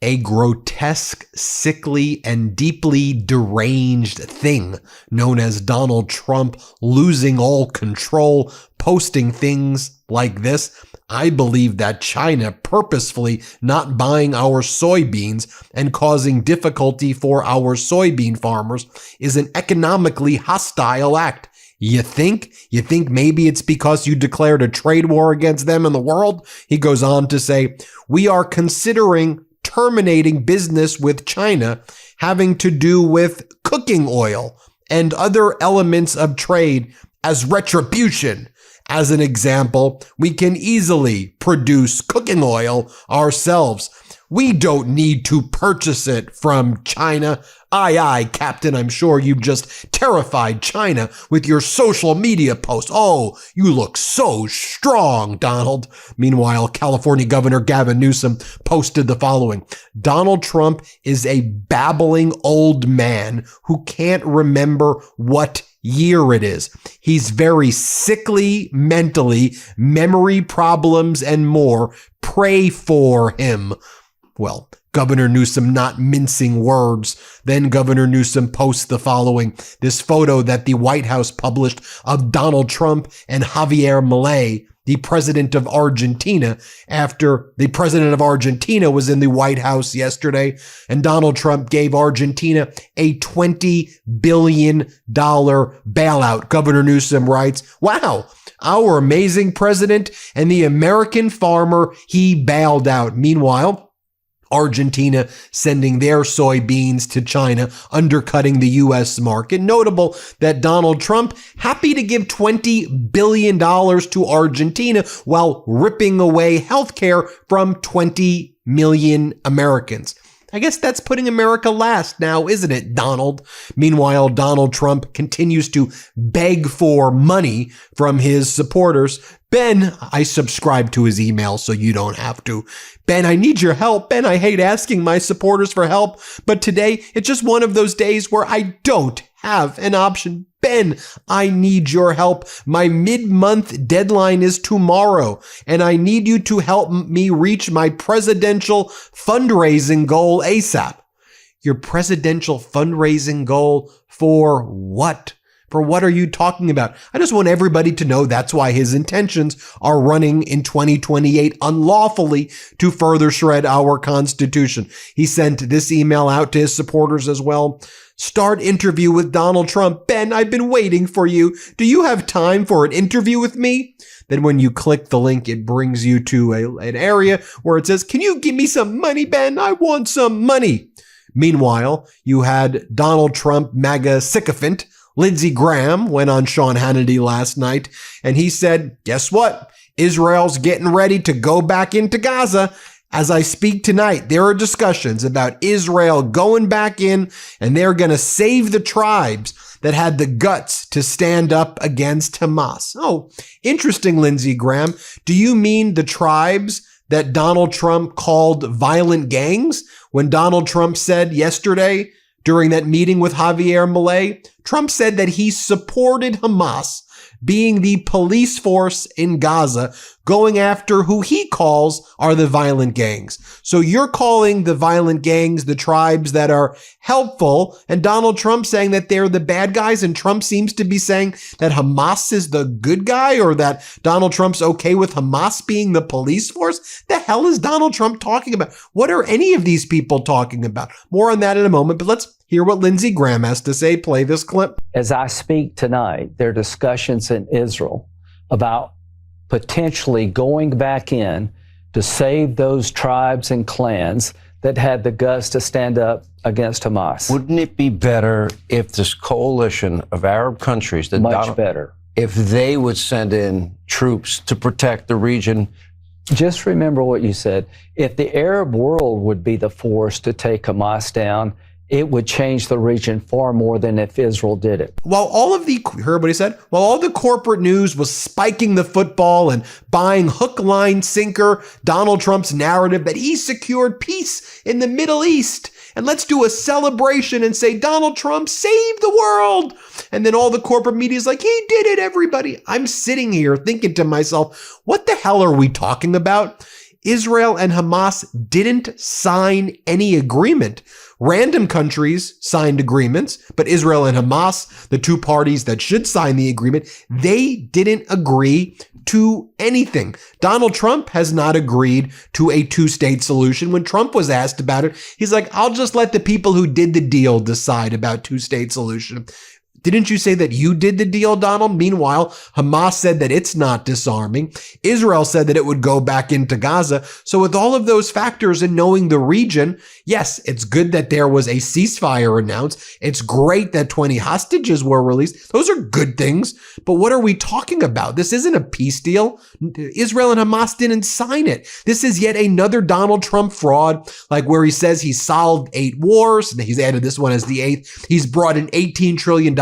a grotesque, sickly, and deeply deranged thing known as Donald Trump losing all control, posting things like this. I believe that China purposefully not buying our soybeans and causing difficulty for our soybean farmers is an economically hostile act. You think? You think maybe it's because you declared a trade war against them in the world? He goes on to say, we are considering terminating business with China having to do with cooking oil and other elements of trade as retribution. As an example, we can easily produce cooking oil ourselves. We don't need to purchase it from China. Aye, aye, Captain, I'm sure you've just terrified China with your social media posts. Oh, you look so strong, Donald. Meanwhile, California Governor Gavin Newsom posted the following. Donald Trump is a babbling old man who can't remember what year it is. He's very sickly mentally, memory problems and more. Pray for him. Well, Governor Newsom not mincing words. Then Governor Newsom posts the following, this photo that the White House published of Donald Trump and Javier Milei, the president of Argentina, after the president of Argentina was in the White House yesterday, and Donald Trump gave Argentina a $20 billion bailout. Governor Newsom writes, wow, our amazing president and the American farmer he bailed out. Meanwhile, Argentina sending their soybeans to China, undercutting the U.S. market. Notable that Donald Trump happy to give $20 billion to Argentina while ripping away healthcare from 20 million Americans. I guess that's putting America last now, isn't it, Donald? Meanwhile, Donald Trump continues to beg for money from his supporters. Ben, I subscribe to his email so you don't have to. Ben, I need your help. Ben, I hate asking my supporters for help, but today it's just one of those days where I don't have an option. Ben, I need your help. My mid-month deadline is tomorrow, and I need you to help me reach my presidential fundraising goal ASAP. Your presidential fundraising goal for what? For what are you talking about? I just want everybody to know that's why his intentions are running in 2028 unlawfully to further shred our Constitution. He sent this email out to his supporters as well. Start interview with Donald Trump. Ben, I've been waiting for you. Do you have time for an interview with me? Then when you click the link, it brings you to an area where it says, can you give me some money, Ben? I want some money. Meanwhile, you had Donald Trump MAGA sycophant Lindsey Graham went on Sean Hannity last night, and he said, guess what? Israel's getting ready to go back into Gaza. As I speak tonight, there are discussions about Israel going back in, and they're going to save the tribes that had the guts to stand up against Hamas. Oh, interesting, Lindsey Graham. Do you mean the tribes that Donald Trump called violent gangs? When Donald Trump said yesterday during that meeting with Javier Milei, Trump said that he supported Hamas being the police force in Gaza, going after who he calls are the violent gangs. So you're calling the violent gangs the tribes that are helpful, and Donald Trump saying that they're the bad guys, and Trump seems to be saying that Hamas is the good guy, or that Donald Trump's okay with Hamas being the police force? The hell is Donald Trump talking about? What are any of these people talking about? More on that in a moment, but let's hear what Lindsey Graham has to say. Play this clip. As I speak tonight, there are discussions in Israel about potentially going back in to save those tribes and clans that had the guts to stand up against Hamas. Wouldn't it be better if this coalition of Arab countries, that Much better, if they would send in troops to protect the region? Just remember what you said. If the Arab world would be the force to take Hamas down, it would change the region far more than if Israel did it. While heard what he said? While all the corporate news was spiking the football and buying hook, line, sinker Donald Trump's narrative that he secured peace in the Middle East, and let's do a celebration and say Donald Trump saved the world. And then all the corporate media is like, he did it, everybody. I'm sitting here thinking to myself, what the hell are we talking about? Israel and Hamas didn't sign any agreement. Random countries signed agreements, but Israel and Hamas, the two parties that should sign the agreement, they didn't agree to anything. Donald Trump has not agreed to a two-state solution. When Trump was asked about it, he's like, I'll just let the people who did the deal decide about two-state solution. Didn't you say that you did the deal, Donald? Meanwhile, Hamas said that it's not disarming. Israel said that it would go back into Gaza. So with all of those factors and knowing the region, yes, it's good that there was a ceasefire announced. It's great that 20 hostages were released. Those are good things. But what are we talking about? This isn't a peace deal. Israel and Hamas didn't sign it. This is yet another Donald Trump fraud, like where he says he solved 8 wars. He's added this one as the 8th. He's brought in $18 trillion.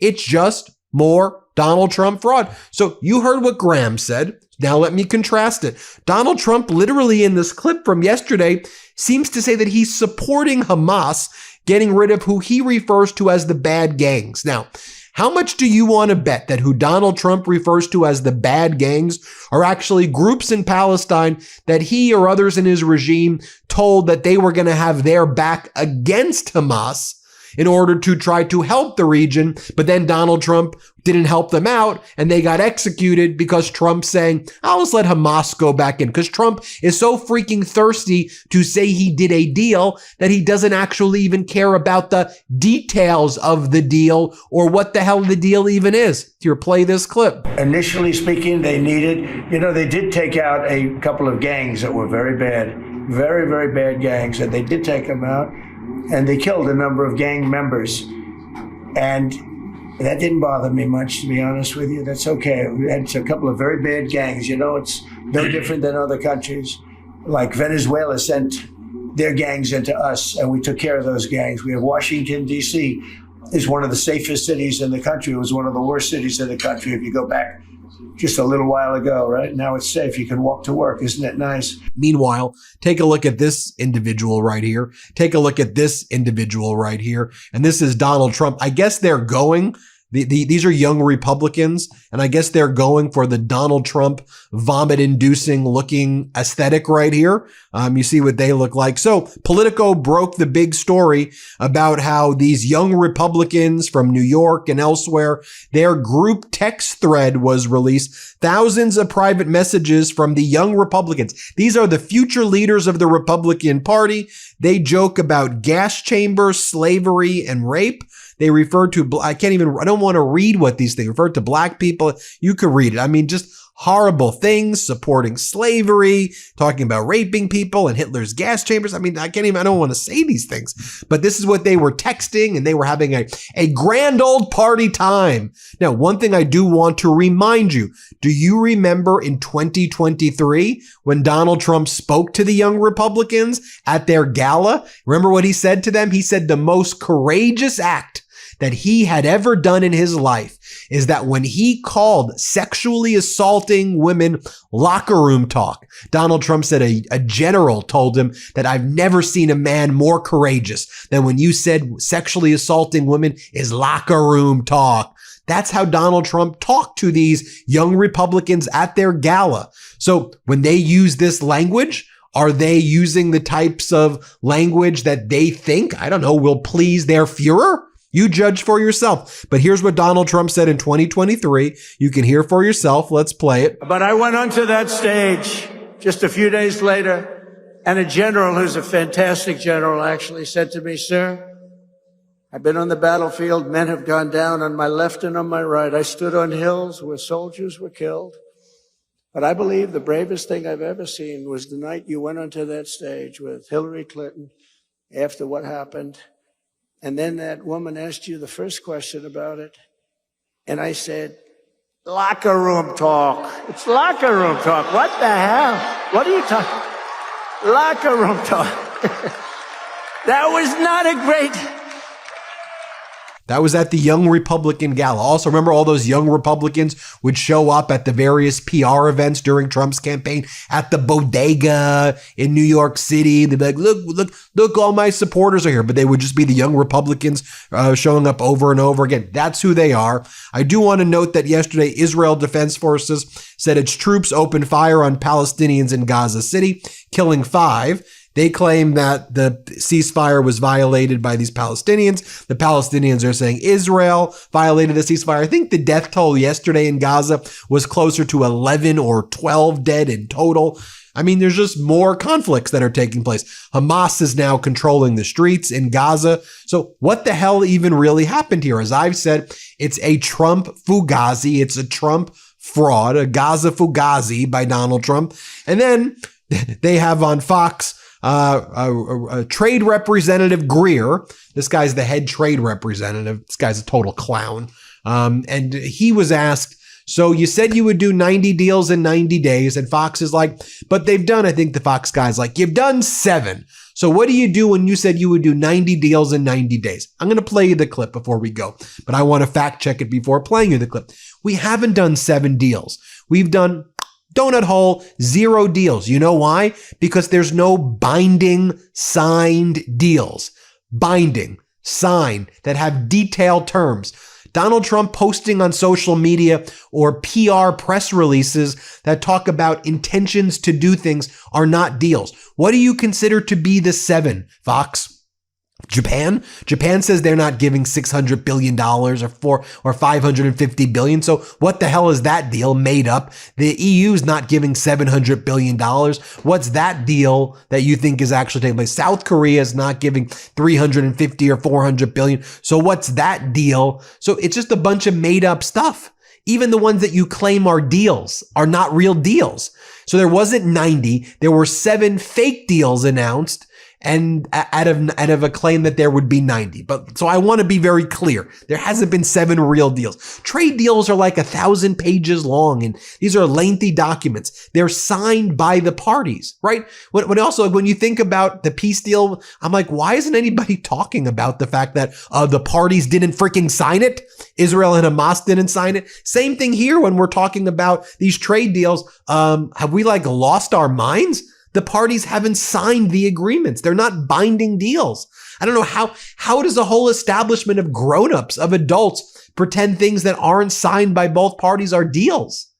It's just more Donald Trump fraud. So you heard what Graham said. Now let me contrast it. Donald Trump literally in this clip from yesterday seems to say that he's supporting Hamas getting rid of who he refers to as the bad gangs. Now, how much do you want to bet that who Donald Trump refers to as the bad gangs are actually groups in Palestine that he or others in his regime told that they were going to have their back against Hamas in order to try to help the region, but then Donald Trump didn't help them out and they got executed because Trump's saying, I'll just let Hamas go back in, because Trump is so freaking thirsty to say he did a deal that he doesn't actually even care about the details of the deal or what the hell the deal even is. Here, play this clip. Initially speaking, they they did take out a couple of gangs that were very bad, very, very bad gangs, and they did take them out. And they killed a number of gang members. And that didn't bother me much, to be honest with you. That's okay. We had a couple of very bad gangs. It's no different than other countries. Like Venezuela sent their gangs into us, and we took care of those gangs. We have Washington, D.C. is one of the safest cities in the country. It was one of the worst cities in the country if you go back just a little while ago, right? Now it's safe. You can walk to work. Isn't it nice? Meanwhile, take a look at this individual right here. Take a look at this individual right here. And this is Donald Trump. I guess they're going, these are young Republicans, and I guess they're going for the Donald Trump vomit-inducing looking aesthetic right here. You see what they look like. So Politico broke the big story about how these young Republicans from New York and elsewhere, their group text thread was released. Thousands of private messages from the young Republicans. These are the future leaders of the Republican Party. They joke about gas chambers, slavery, and rape. They refer to, I don't want to read what these things refer to black people. You can read it. I mean, just horrible things, supporting slavery, talking about raping people and Hitler's gas chambers. I mean, I don't want to say these things, but this is what they were texting, and they were having a grand old party time. Now, one thing I do want to remind you, do you remember in 2023 when Donald Trump spoke to the young Republicans at their gala? Remember what he said to them? He said the most courageous act that he had ever done in his life is that when he called sexually assaulting women locker room talk, Donald Trump said a general told him that I've never seen a man more courageous than when you said sexually assaulting women is locker room talk. That's how Donald Trump talked to these young Republicans at their gala. So when they use this language, are they using the types of language that they think, will please their Führer? You judge for yourself. But here's what Donald Trump said in 2023. You can hear for yourself. Let's play it. But I went onto that stage just a few days later, and a general who's a fantastic general actually said to me, sir, I've been on the battlefield. Men have gone down on my left and on my right. I stood on hills where soldiers were killed. But I believe the bravest thing I've ever seen was the night you went onto that stage with Hillary Clinton after what happened. And then that woman asked you the first question about it. And I said, locker room talk. It's locker room talk. What the hell? What are you talking? Locker room talk. That was not a great... That was at the Young Republican Gala. Also, remember all those young Republicans would show up at the various PR events during Trump's campaign at the bodega in New York City. They'd be like, look, all my supporters are here. But they would just be the young Republicans showing up over and over again. That's who they are. I do want to note that yesterday, Israel Defense Forces said its troops opened fire on Palestinians in Gaza City, killing 5. They claim that the ceasefire was violated by these Palestinians. The Palestinians are saying Israel violated the ceasefire. I think the death toll yesterday in Gaza was closer to 11 or 12 dead in total. I mean, there's just more conflicts that are taking place. Hamas is now controlling the streets in Gaza. So what the hell even really happened here? As I've said, it's a Trump fugazi. It's a Trump fraud, a Gaza fugazi by Donald Trump. And then they have on Fox trade representative Greer. This guy's the head trade representative. This guy's a total clown. And he was asked, so you said you would do 90 deals in 90 days. And Fox is like, but they've done, I think the Fox guy's like, you've done 7. So what do you do when you said you would do 90 deals in 90 days? I'm going to play you the clip before we go, but I want to fact check it before playing you the clip. We haven't done 7 deals. We've done donut hole, 0 deals. You know why? Because there's no binding signed deals. Binding, signed, that have detailed terms. Donald Trump posting on social media or PR press releases that talk about intentions to do things are not deals. What do you consider to be the 7, Fox? Japan says they're not giving $600 billion or $550 billion. So what the hell is that deal made up? The EU's not giving $700 billion. What's that deal that you think is actually taking place? South Korea is not giving $350 or $400 billion. So what's that deal? So it's just a bunch of made up stuff. Even the ones that you claim are deals are not real deals. So there wasn't 90. There were 7 fake deals announced, and out of a claim that there would be 90. But so I want to be very clear. There hasn't been 7 real deals. Trade deals are like 1,000 pages long, and these are lengthy documents. They're signed by the parties, right? When you think about the peace deal, I'm like, why isn't anybody talking about the fact that the parties didn't freaking sign it? Israel and Hamas didn't sign it. Same thing here when we're talking about these trade deals. Have we lost our minds? The parties haven't signed the agreements. They're not binding deals. I don't know how does a whole establishment of grown-ups, of adults, pretend things that aren't signed by both parties are deals?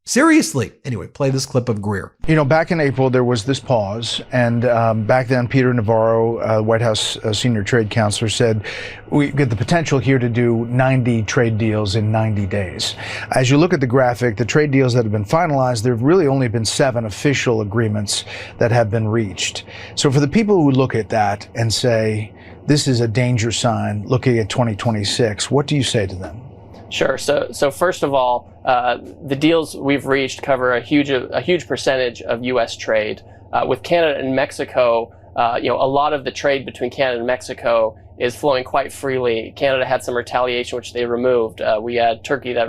Seriously. Anyway, play this clip of Greer. You know, back in April, there was this pause. And back then, Peter Navarro, White House senior trade counselor, said, we get the potential here to do 90 trade deals in 90 days. As you look at the graphic, the trade deals that have been finalized, there have really only been 7 official agreements that have been reached. So for the people who look at that and say, this is a danger sign looking at 2026, what do you say to them? Sure. So first of all, the deals we've reached cover a huge percentage of U.S. trade. With Canada and Mexico, a lot of the trade between Canada and Mexico is flowing quite freely. Canada had some retaliation, which they removed. We had Turkey that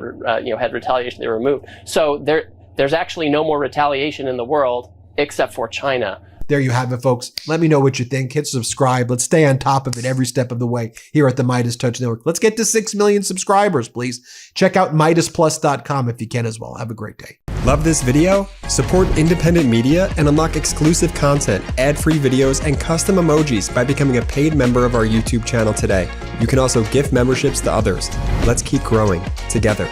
had retaliation they removed. So there's actually no more retaliation in the world except for China. There you have it, folks. Let me know what you think. Hit subscribe. Let's stay on top of it every step of the way here at the MeidasTouch Network. Let's get to 6 million subscribers, please. Check out MeidasPlus.com if you can as well. Have a great day. Love this video? Support independent media and unlock exclusive content, ad-free videos, and custom emojis by becoming a paid member of our YouTube channel today. You can also gift memberships to others. Let's keep growing together.